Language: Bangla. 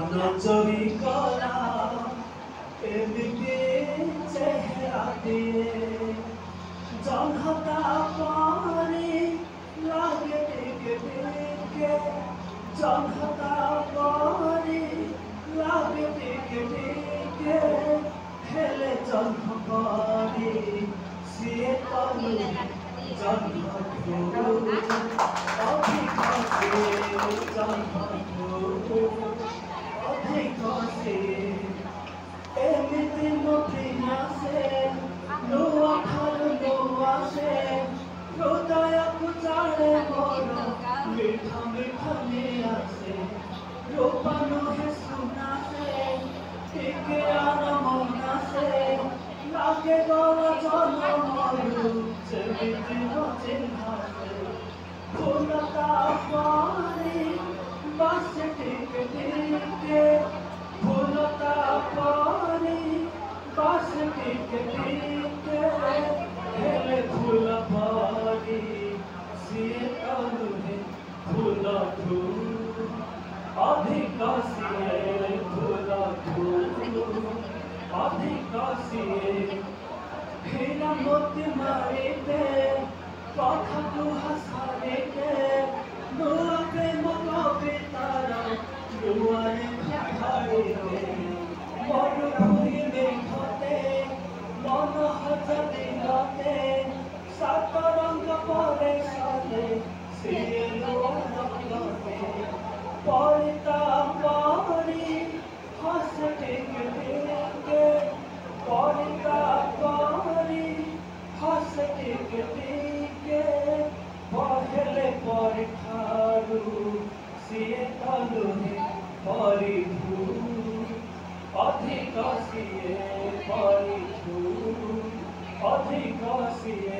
চুরি করা এদিকে চেহারা দিয়ে জনহতা পারে লাগে দিকে দিকে জনহতা পারে লাগে দিকে দিকে হেলে জন্ম করে সিয়ে তলু জন্ম অধিকতে জন্ম অধিকতে এমিতি মতিনাসে নোয়া খাল নোয়াসে হৃদয়কু চাড়ে বড় মিঠা মিঠা নিয়াসে রূপানো হে সুনাসে টিকে আনমনাসে লাগে গড়া জনমরু যেমিতি মতিনাসে ফুলতা পারি বাসে টিকে টিকে ফুলতা পারি বাসে টিকে টিকে হেলে ফুল পারি সিয়ে তলুহে ফুল ধূল অধিক সিয়ে ফুল ধূল অধিক সিয়ে হীরা মতি মারিতে কথা কুহা সারিতে নোয়া প্রেম কবিতার দুয়ারে ঘাড়িতে মরুভূমি মেঘতে মন হজা দিলতে সাত রঙ পরে সালে সিয়ে রঙতে পরিতা পরি হাসে টিকে টিকে পরিতা পরি হাসে টিকে টিকে পহেলে পরখারু সিয়ে তলুহে পরিধু অধিক সিয়ে পরিধু অধিক সিয়ে